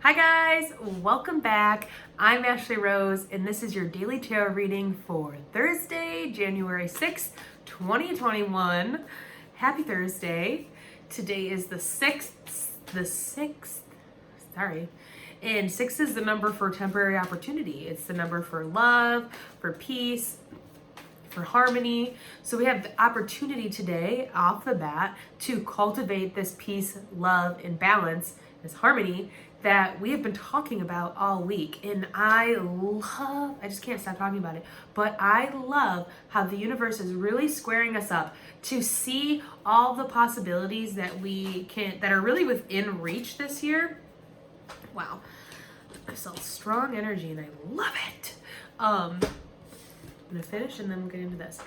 Hi guys, welcome back. I'm Ashley Rose and this is your daily tarot reading for Thursday, January 6th, 2021. Happy Thursday. Today is the 6th, sorry. And 6 is the number for temporary opportunity. It's the number for love, for peace, for harmony. So we have the opportunity today off the bat to cultivate this peace, love, and balance, this harmony that we have been talking about all week. And I just can't stop talking about it, but I love how the universe is really squaring us up to see all the possibilities that that are really within reach this year. Wow. I felt strong energy and I love it. I'm gonna finish and then we'll get into this.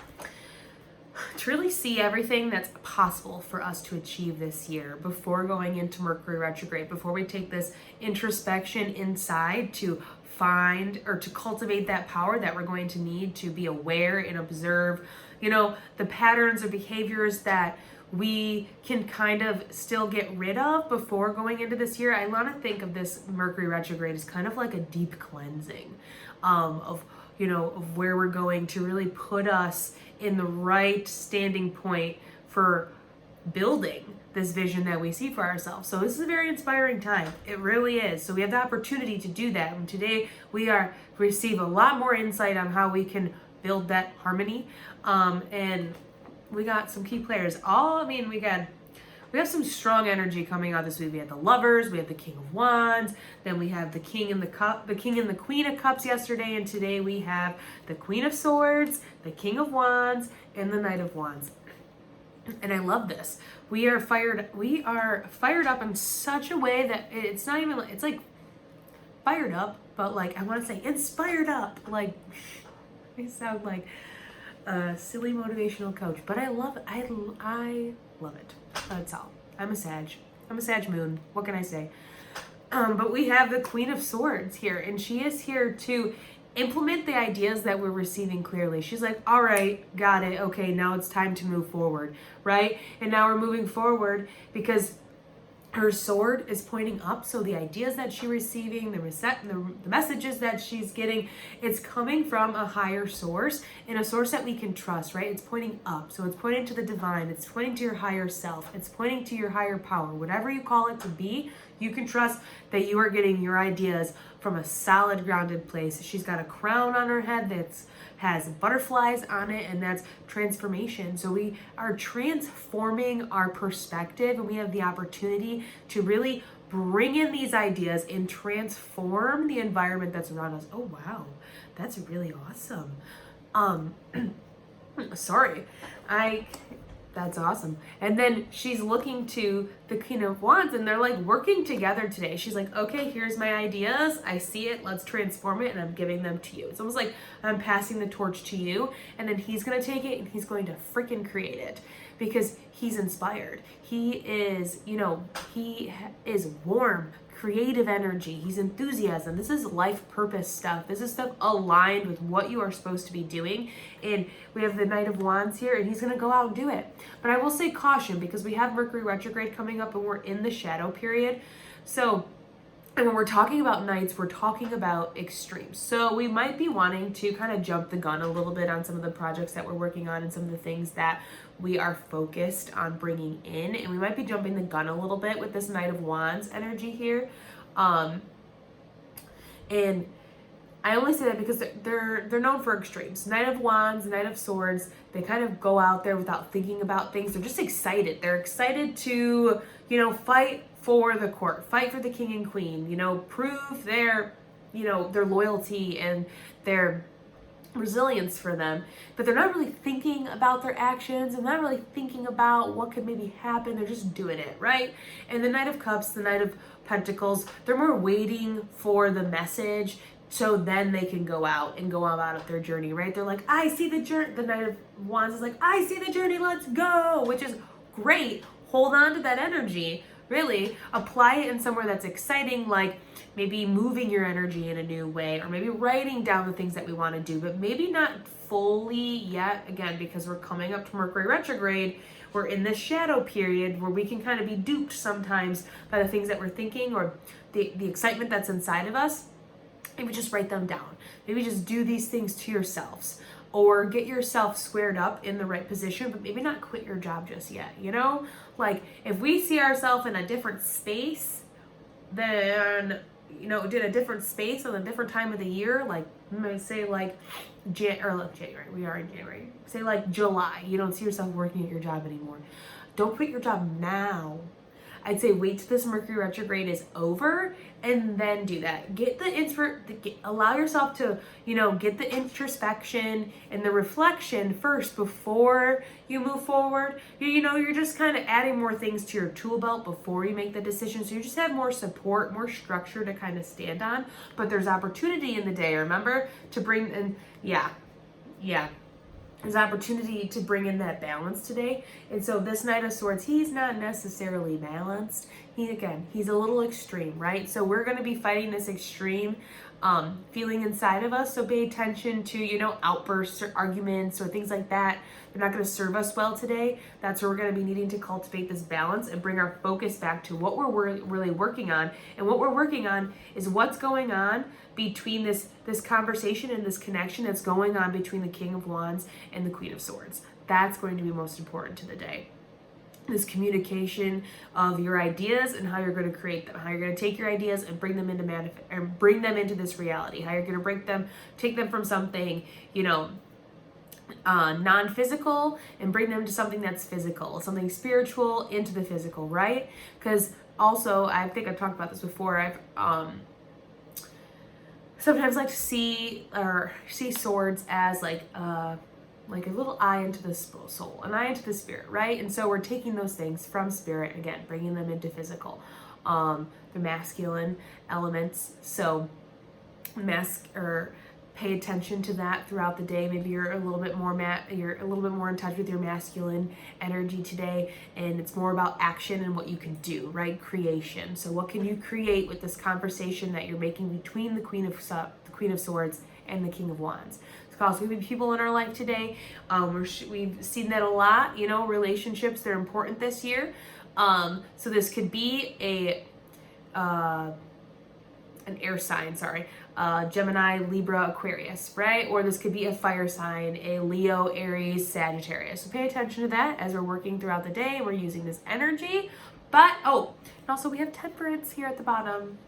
To really see everything that's possible for us to achieve this year before going into Mercury retrograde, before we take this introspection inside to find or to cultivate that power that we're going to need to be aware and observe, the patterns or behaviors that we can kind of still get rid of before going into this year. I want to think of this Mercury retrograde as kind of like a deep cleansing of where we're going to really put us in the right standing point for building this vision that we see for ourselves. So this is a very inspiring time. It really is. So we have the opportunity to do that. And today we receive a lot more insight on how we can build that harmony. And we got some key players. We have some strong energy coming out this week. We have the Lovers, we have the King of Wands, then we have the King and the Queen of Cups yesterday, and today we have the Queen of Swords, the King of Wands, and the Knight of Wands. And I love this. We are fired up in such a way that it's like fired up, but like I want to say inspired up. Like I sound like a silly motivational coach, but I love it. I love it. That's all. I'm a Sag moon. What can I say? But we have the Queen of Swords here, and she is here to implement the ideas that we're receiving clearly. She's like, all right, got it. Okay, now it's time to move forward, right? And now we're moving forward because her sword is pointing up, so the ideas that she's receiving, the messages that she's getting, it's coming from a higher source and a source that we can trust, right? It's pointing up, so it's pointing to the divine, it's pointing to your higher self, it's pointing to your higher power, whatever you call it to be. You can trust that you are getting your ideas from a solid, grounded place. She's got a crown on her head that has butterflies on it, and that's transformation. So we are transforming our perspective, and we have the opportunity to really bring in these ideas and transform the environment that's around us. Oh, wow. That's really awesome. That's awesome. And then she's looking to the Queen of Wands, and they're like working together today. She's like, okay, here's my ideas. I see it. Let's transform it. And I'm giving them to you. It's almost like I'm passing the torch to you, and then he's going to take it and he's going to freaking create it because he's inspired. He is warm, creative energy. He's enthusiasm. This is life purpose stuff. This is stuff aligned with what you are supposed to be doing. And we have the Knight of Wands here, and he's going to go out and do it. But I will say caution, because we have Mercury retrograde coming up and we're in the shadow period. So, and when we're talking about knights, we're talking about extremes. So we might be wanting to kind of jump the gun a little bit on some of the projects that we're working on and some of the things that we are focused on bringing in. And we might be jumping the gun a little bit with this Knight of Wands energy here. And I only say that because they're known for extremes. Knight of Wands, Knight of Swords, they kind of go out there without thinking about things. They're just excited. They're excited to, fight for the court, fight for the king and queen, prove their loyalty and their resilience for them. But they're not really thinking about their actions and not really thinking about what could maybe happen. They're just doing it, right? And the Knight of Cups, the Knight of Pentacles, they're more waiting for the message so then they can go out about their journey, right? They're like, I see the journey. The Knight of Wands is like, I see the journey, let's go, which is great. Hold on to that energy, really. Apply it in somewhere that's exciting, like maybe moving your energy in a new way, or maybe writing down the things that we want to do, but maybe not fully yet, again, because we're coming up to Mercury retrograde. We're in this shadow period where we can kind of be duped sometimes by the things that we're thinking, or the excitement that's inside of us, maybe just write them down. Maybe just do these things to yourselves, or get yourself squared up in the right position, but maybe not quit your job just yet, you know? Like, if we see ourselves in a different space, then, you know, did a different space on a different time of the year, like, say like January, we are in January, say like July, you don't see yourself working at your job anymore. Don't quit your job now. I'd say wait till this Mercury retrograde is over and then do that. Get the allow yourself to, you know, get the introspection and the reflection first before you move forward. You know, you're just kind of adding more things to your tool belt before you make the decision. So you just have more support, more structure to kind of stand on. But there's opportunity in the day, remember, to bring in, yeah. There's opportunity to bring in that balance today. And so this Knight of Swords, he's not necessarily balanced. He's a little extreme, right? So we're going to be fighting this extreme feeling inside of us. So pay attention to, you know, outbursts or arguments or things like that. They're not going to serve us well today. That's where we're going to be needing to cultivate this balance and bring our focus back to what we're really working on. And what we're working on is what's going on between this conversation and this connection that's going on between the King of Wands and the Queen of Swords. That's going to be most important to the day. This communication of your ideas and how you're going to create them, how you're going to take your ideas and bring them into this reality, how you're going to take them from something, you know, non-physical and bring them to something that's physical, something spiritual into the physical, right? Because also, I think I've talked about this before, I've sometimes like to see swords as like a little eye into the soul, an eye into the spirit, right? And so we're taking those things from spirit, again, bringing them into physical, the masculine elements. So pay attention to that throughout the day. Maybe you're a little bit more in touch with your masculine energy today, and it's more about action and what you can do, right? Creation. So what can you create with this conversation that you're making between the Queen of Swords and the King of Wands? Because we have people in our life today. We've seen that a lot. You know, relationships, they're important this year. So this could be an air sign, Gemini, Libra, Aquarius, right? Or this could be a fire sign, a Leo, Aries, Sagittarius. So pay attention to that as we're working throughout the day. We're using this energy. But, and also we have Temperance here at the bottom.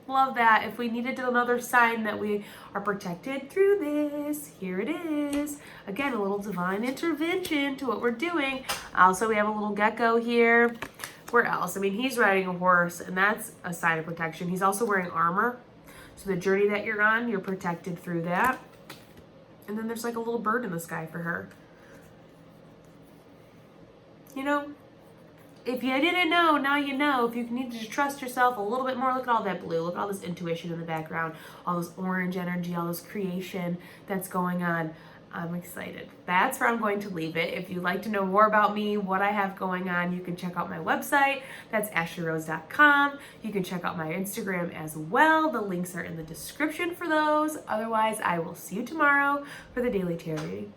Love that. If we needed another sign that we are protected through this, here it is. Again, a little divine intervention to what we're doing. Also, we have a little gecko here. Where else? I mean, he's riding a horse, and that's a sign of protection. He's also wearing armor. So the journey that you're on, you're protected through that. And then there's like a little bird in the sky for her. You know, if you didn't know, now you know. If you need to trust yourself a little bit more, look at all that blue. Look at all this intuition in the background, all this orange energy, all this creation that's going on. I'm excited. That's where I'm going to leave it. If you'd like to know more about me, what I have going on, you can check out my website. That's ashley-rose.com. You can check out my Instagram as well. The links are in the description for those. Otherwise, I will see you tomorrow for the Daily Tarot reading.